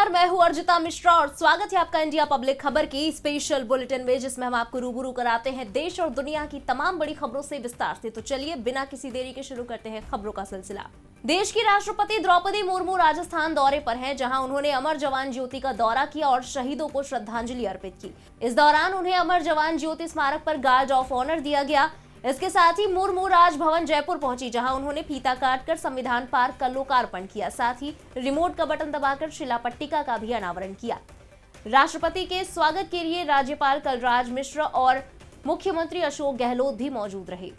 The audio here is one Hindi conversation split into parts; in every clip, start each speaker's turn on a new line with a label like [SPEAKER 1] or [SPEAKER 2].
[SPEAKER 1] नमस्कार, मैं हूं अर्जिता मिश्रा और स्वागत है आपका इंडिया पब्लिक खबर की स्पेशल बुलेटिन में, जिसमें हम आपको रूबरू कराते हैं देश और दुनिया की तमाम बड़ी खबरों से विस्तार से। तो चलिए बिना किसी देरी के शुरू करते हैं खबरों का सिलसिला। देश की राष्ट्रपति द्रौपदी मुर्मू राजस्थान दौरे पर हैं, जहां उन्होंने अमर जवान ज्योति का दौरा किया और शहीदों को श्रद्धांजलि अर्पित की। इस दौरान उन्हें अमर जवान ज्योति स्मारक पर गार्ड ऑफ ऑनर दिया गया। इसके साथ ही मुर्मू राजभवन जयपुर पहुंची, जहां उन्होंने फीता काटकर संविधान पार्क का लोकार्पण किया। साथ ही रिमोट का बटन दबाकर शिला पट्टिका का भी अनावरण किया। राष्ट्रपति के स्वागत के लिए राज्यपाल कलराज मिश्र और मुख्यमंत्री अशोक गहलोत भी मौजूद रहे।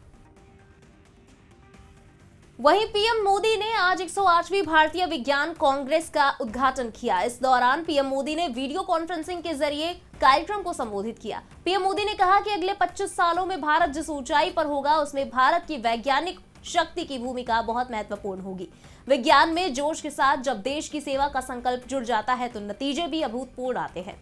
[SPEAKER 1] वहीं पीएम मोदी ने आज 108वीं भारतीय विज्ञान कांग्रेस का उद्घाटन किया। इस दौरान पीएम मोदी ने वीडियो कॉन्फ्रेंसिंग के जरिए कार्यक्रम को संबोधित किया। पीएम मोदी ने कहा कि अगले 25 सालों में भारत जिस ऊंचाई पर होगा, उसमें भारत की वैज्ञानिक शक्ति की भूमिका बहुत महत्वपूर्ण होगी। विज्ञान में जोश के साथ जब देश की सेवा का संकल्प जुड़ जाता है तो नतीजे भी अभूतपूर्व आते हैं।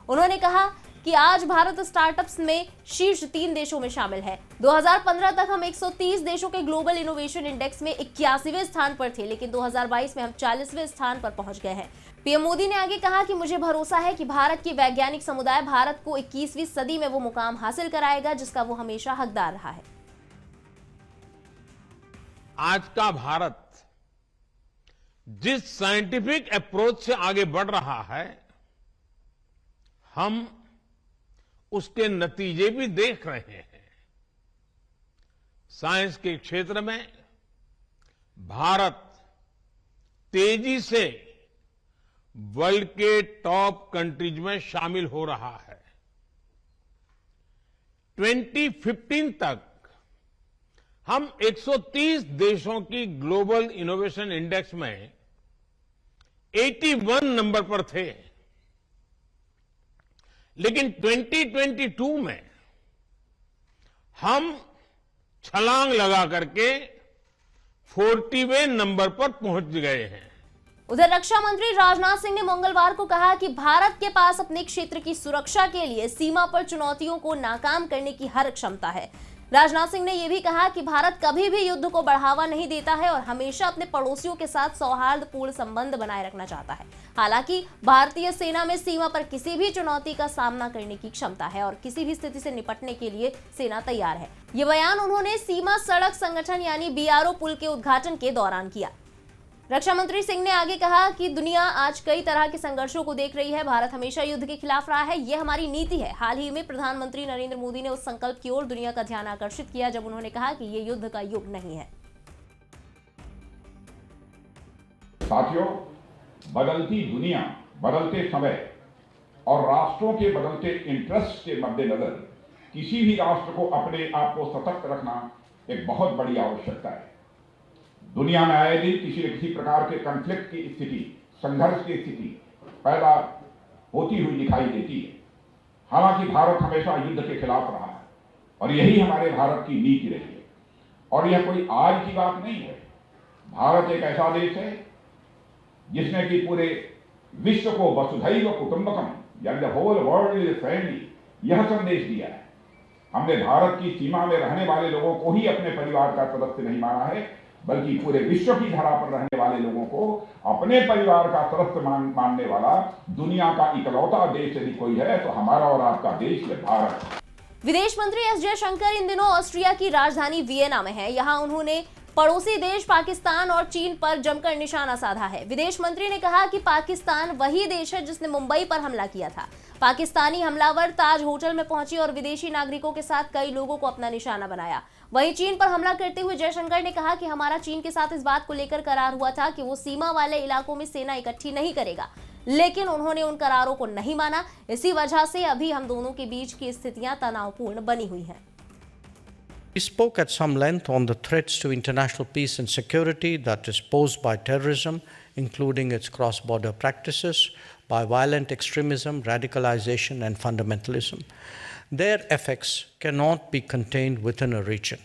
[SPEAKER 1] उन्होंने कहा कि आज भारत स्टार्टअप्स में शीर्ष 3 देशों में शामिल है। 2015 तक हम 130 देशों के ग्लोबल इनोवेशन इंडेक्स में 81वें स्थान पर थे, लेकिन 2022 में हम 40वें स्थान पर पहुंच गए हैं। पीएम मोदी ने आगे कहा कि मुझे भरोसा है कि भारत की वैज्ञानिक समुदाय भारत को 21वीं सदी में वो मुकाम हासिल कराएगा जिसका वो हमेशा हकदार रहा है।
[SPEAKER 2] आज का भारत जिस साइंटिफिक अप्रोच से आगे बढ़ रहा है, हम उसके नतीजे भी देख रहे हैं। साइंस के क्षेत्र में भारत तेजी से वर्ल्ड के टॉप कंट्रीज में शामिल हो रहा है। 2015 तक हम 130 देशों की ग्लोबल इनोवेशन इंडेक्स में 81 नंबर पर थे, लेकिन 2022 में हम छलांग लगा करके 40वें नंबर पर पहुंच गए हैं।
[SPEAKER 1] उधर रक्षा मंत्री राजनाथ सिंह ने मंगलवार को कहा कि भारत के पास अपने क्षेत्र की सुरक्षा के लिए सीमा पर चुनौतियों को नाकाम करने की हर क्षमता है। राजनाथ सिंह ने यह भी कहा कि भारत कभी भी युद्ध को बढ़ावा नहीं देता है और हमेशा अपने पड़ोसियों के साथ सौहार्दपूर्ण संबंध बनाए रखना चाहता है। हालांकि भारतीय सेना में सीमा पर किसी भी चुनौती का सामना करने की क्षमता है और किसी भी स्थिति से निपटने के लिए सेना तैयार है। ये बयान उन्होंने सीमा सड़क संगठन यानी बीआरओ पुल के उद्घाटन के दौरान किया। रक्षा मंत्री सिंह ने आगे कहा कि दुनिया आज कई तरह के संघर्षों को देख रही है। भारत हमेशा युद्ध के खिलाफ रहा है, यह हमारी नीति है। हाल ही में प्रधानमंत्री नरेंद्र मोदी ने उस संकल्प की ओर दुनिया का ध्यान आकर्षित किया जब उन्होंने कहा कि ये युद्ध का युग नहीं है।
[SPEAKER 3] साथियों, बदलती दुनिया, बदलते समय और राष्ट्रों के बदलते इंटरेस्ट के मद्देनजर किसी भी राष्ट्र को अपने आप को सतर्क रखना एक बहुत बड़ी आवश्यकता है। दुनिया में आए दिन किसी न किसी प्रकार के कॉन्फ्लिक्ट की स्थिति, संघर्ष की स्थिति पैदा होती हुई दिखाई देती है। हालांकि भारत हमेशा युद्ध के खिलाफ रहा है और यही हमारे भारत की नीति रही है। और यह कोई आज की बात नहीं है। भारत एक ऐसा देश है जिसने कि पूरे विश्व को वसुधैव कुटुंबकम यानी the whole world is friendly यह संदेश दिया है। हमने भारत की सीमा में रहने वाले लोगों को ही अपने परिवार का सदस्य नहीं माना है, बल्कि पूरे विश्व की धरा पर रहने वाले लोगों को अपने परिवार का सदस्य मानने वाला दुनिया का इकलौता देश यदि कोई है तो हमारा और आपका देश है भारत।
[SPEAKER 1] विदेश मंत्री एस जयशंकर इन दिनों ऑस्ट्रिया की राजधानी वियना में है। यहां उन्होंने पड़ोसी देश पाकिस्तान और चीन पर जमकर निशाना साधा है। विदेश मंत्री ने कहा कि पाकिस्तान वही देश है जिसने मुंबई पर हमला किया था। पाकिस्तानी हमलावर ताज होटल में पहुंचे और विदेशी नागरिकों के साथ कई लोगों को अपना निशाना बनाया। वहीं चीन पर हमला करते हुए जयशंकर ने कहा कि हमारा चीन के साथ इस बात को लेकर करार हुआ था कि वो सीमा वाले इलाकों में सेना इकट्ठी नहीं करेगा, लेकिन उन्होंने उन करारों को नहीं माना। इसी वजह से अभी हम दोनों के बीच की स्थितियां तनावपूर्ण बनी हुई हैं।
[SPEAKER 4] We spoke at some length on the threats to international peace and security that is posed by terrorism, including its cross-border practices, by violent extremism, radicalization, and fundamentalism. Their effects cannot be contained within a region,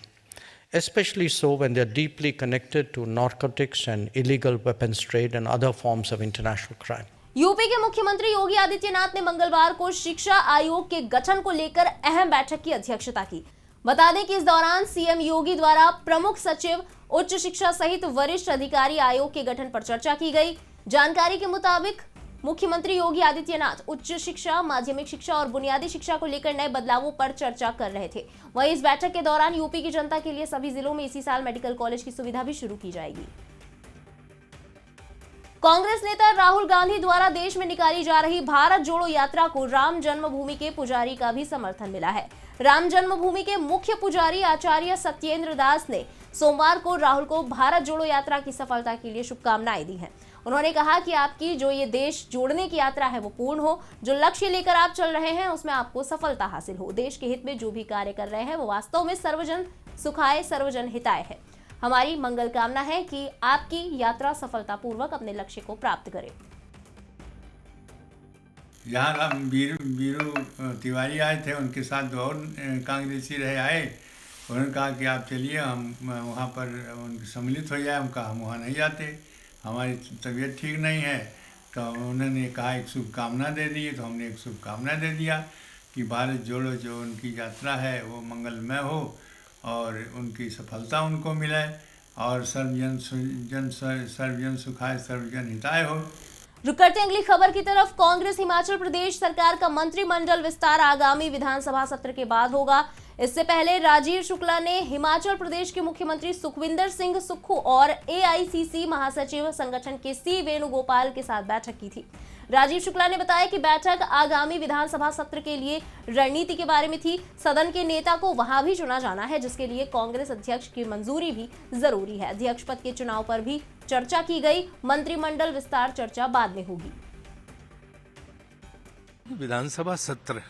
[SPEAKER 4] especially so when they are deeply connected to narcotics and illegal weapons trade and other forms of international crime.
[SPEAKER 1] UP के मुख्यमंत्री योगी आदित्यनाथ ने मंगलवार को शिक्षा आयोग के गठन को लेकर अहम बैठक की अध्यक्षता की। बता दें कि इस दौरान सीएम योगी द्वारा प्रमुख सचिव, उच्च शिक्षा सहित वरिष्ठ अधिकारी आयोग के गठन पर चर्चा की गई। जानकारी के मुताबिक मुख्यमंत्री योगी आदित्यनाथ उच्च शिक्षा, माध्यमिक शिक्षा और बुनियादी शिक्षा को लेकर नए बदलावों पर चर्चा कर रहे थे। वहीं इस बैठक के दौरान यूपी की जनता के लिए सभी जिलों में इसी साल मेडिकल कॉलेज की सुविधा भी शुरू की जाएगी। कांग्रेस नेता राहुल गांधी द्वारा देश में निकाली जा रही भारत जोड़ो यात्रा को राम जन्मभूमि के पुजारी का भी समर्थन मिला है। राम जन्मभूमि के मुख्य पुजारी आचार्य सत्येंद्र दास ने सोमवार को राहुल को भारत जोड़ो यात्रा की सफलता के लिए शुभकामनाएं दी हैं। उन्होंने कहा कि आपकी जो ये देश जोड़ने की यात्रा है वो पूर्ण हो, जो लक्ष्य लेकर आप चल रहे हैं उसमें आपको सफलता हासिल हो। देश के हित में जो भी कार्य कर रहे हैं वो वास्तव में सर्वजन सुखाय सर्वजन हिताय है। हमारी मंगल कामना है कि आपकी यात्रा सफलतापूर्वक अपने लक्ष्य को प्राप्त करे।
[SPEAKER 5] यहाँ वीरू तिवारी आए थे, उनके साथ दो और कांग्रेसी रहे आए। उन्होंने कहा कि आप चलिए, हम वहाँ पर उनके सम्मिलित हो जाए। हम कहा हम वहाँ नहीं जाते, हमारी तबीयत ठीक नहीं है। तो उन्होंने कहा एक शुभकामना दे दी, तो हमने एक शुभकामना दे दिया कि भारत जोड़ो जो उनकी यात्रा है वो मंगलमय हो और उनकी सफलता उनको मिले और सर्वजन सुखाय सर्वजन हिताय हो।
[SPEAKER 1] रुक करते अगली खबर की तरफ। कांग्रेस हिमाचल प्रदेश सरकार का मंत्रिमंडल विस्तार आगामी विधानसभा सत्र के बाद होगा। इससे पहले राजीव शुक्ला ने हिमाचल प्रदेश के मुख्यमंत्री सुखविंदर सिंह सुक्खू और एआईसीसी महासचिव संगठन के सी वेणुगोपाल के साथ बैठक की थी। राजीव शुक्ला ने बताया कि बैठक आगामी विधानसभा सत्र के लिए रणनीति के बारे में थी। सदन के नेता को वहां भी चुना जाना है, जिसके लिए कांग्रेस अध्यक्ष की मंजूरी भी जरूरी है। अध्यक्ष पद के चुनाव पर भी चर्चा की गई। मंत्रिमंडल विस्तार चर्चा बाद में होगी।
[SPEAKER 6] विधानसभा सत्र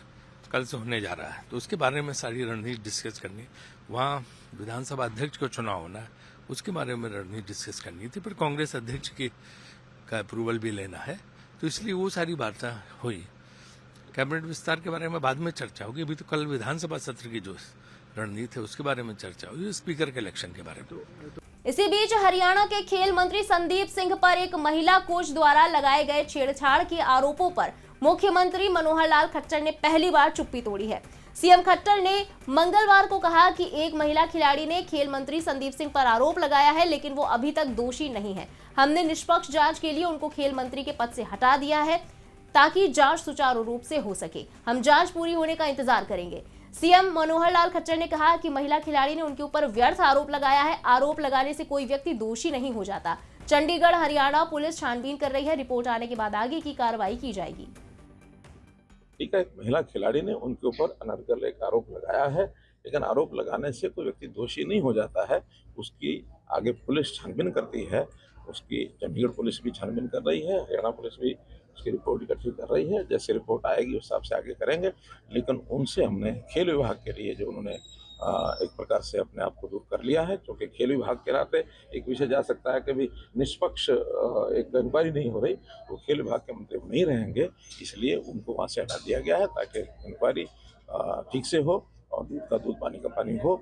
[SPEAKER 6] कल से होने जा रहा है, तो उसके बारे में सारी रणनीति डिस्कस करनी, वहाँ विधानसभा अध्यक्ष को चुनाव होना है, उसके बारे में रणनीति डिस्कस करनी थी। फिर कांग्रेस अध्यक्ष की का अप्रूवल भी लेना है, तो इसलिए वो सारी बातें हुई। कैबिनेट विस्तार के बारे में बाद में चर्चा होगी। अभी तो कल विधानसभा सत्र की जो रणनीति है उसके बारे में चर्चा हुई, स्पीकर के इलेक्शन के बारे में।
[SPEAKER 1] इसी बीच हरियाणा के खेल मंत्री संदीप सिंह पर एक महिला कोच द्वारा लगाए गए छेड़छाड़ के आरोपों पर मुख्यमंत्री मनोहर लाल खट्टर ने पहली बार चुप्पी तोड़ी है। सीएम खट्टर ने मंगलवार को कहा कि एक महिला खिलाड़ी ने खेल मंत्री संदीप सिंह पर आरोप लगाया है, लेकिन वो अभी तक दोषी नहीं है। हमने निष्पक्ष जांच के लिए उनको खेल मंत्री के पद से हटा दिया है ताकि जांच सुचारू रूप से हो सके। हम जांच पूरी होने का इंतजार करेंगे। सीएम मनोहर लाल खट्टर ने कहा कि महिला खिलाड़ी ने उनके ऊपर व्यर्थ आरोप लगाया है। आरोप लगाने से कोई व्यक्ति दोषी नहीं हो जाता। चंडीगढ़ हरियाणा पुलिस छानबीन कर रही है। रिपोर्ट आने के बाद आगे की कार्रवाई की जाएगी।
[SPEAKER 7] ठीक है, एक महिला खिलाड़ी ने उनके ऊपर अनर्गल एक आरोप लगाया है, लेकिन आरोप लगाने से कोई व्यक्ति दोषी नहीं हो जाता है। उसकी आगे पुलिस छानबीन करती है, उसकी चंडीगढ़ पुलिस भी छानबीन कर रही है, हरियाणा पुलिस भी उसकी रिपोर्ट इकट्ठी कर रही है। जैसे रिपोर्ट आएगी उस हिसाब से आगे करेंगे। लेकिन उनसे हमने खेल विभाग के लिए जो उन्होंने एक प्रकार से अपने आप को दूर कर लिया है, क्योंकि खेल विभाग के नाते एक विषय जा सकता है कि भी निष्पक्ष एक इंक्वायरी नहीं हो रही, वो खेल विभाग के मंत्री नहीं रहेंगे, इसलिए उनको वहाँ से हटा दिया गया है ताकि इंक्वायरी ठीक से हो और दूध का दूध पानी का पानी हो।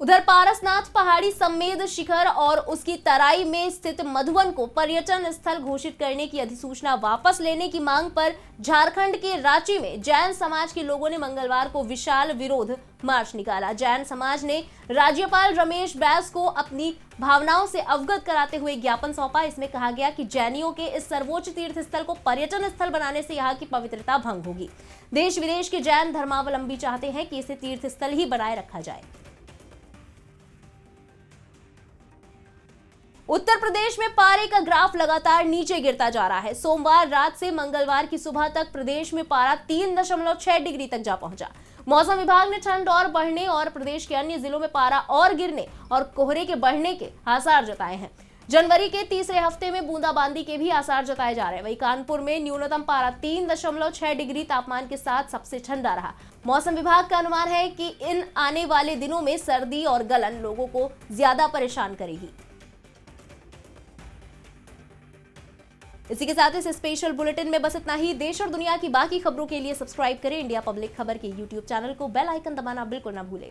[SPEAKER 1] उधर पारसनाथ पहाड़ी समेत शिखर और उसकी तराई में स्थित मधुवन को पर्यटन स्थल घोषित करने की अधिसूचना वापस लेने की मांग पर झारखंड के रांची में जैन समाज के लोगों ने मंगलवार को विशाल विरोध मार्च निकाला। जैन समाज ने राज्यपाल रमेश बैस को अपनी भावनाओं से अवगत कराते हुए ज्ञापन सौंपा। इसमें कहा गया कि जैनियों के इस सर्वोच्च तीर्थ स्थल को पर्यटन स्थल बनाने से यहाँ की पवित्रता भंग होगी। देश विदेश के जैन धर्मावलंबी चाहते हैं कि इसे तीर्थ स्थल ही बनाए रखा जाए। उत्तर प्रदेश में पारे का ग्राफ लगातार नीचे गिरता जा रहा है। सोमवार रात से मंगलवार की सुबह तक प्रदेश में पारा 3.6 डिग्री तक जा पहुंचा। मौसम विभाग ने ठंड और बढ़ने और प्रदेश के अन्य जिलों में पारा और गिरने और कोहरे के बढ़ने के आसार जताए हैं। जनवरी के तीसरे हफ्ते में बूंदाबांदी के भी आसार जताए जा रहे हैं। वहीं कानपुर में न्यूनतम पारा 3.6 डिग्री तापमान के साथ सबसे ठंडा रहा। मौसम विभाग का अनुमान है कि इन आने वाले दिनों में सर्दी और गलन लोगों को ज्यादा परेशान करेगी। इसी के साथ इस स्पेशल बुलेटिन में बस इतना ही। देश और दुनिया की बाकी खबरों के लिए सब्सक्राइब करें इंडिया पब्लिक खबर के YouTube चैनल को। बेल आइकन दबाना बिल्कुल ना भूलें।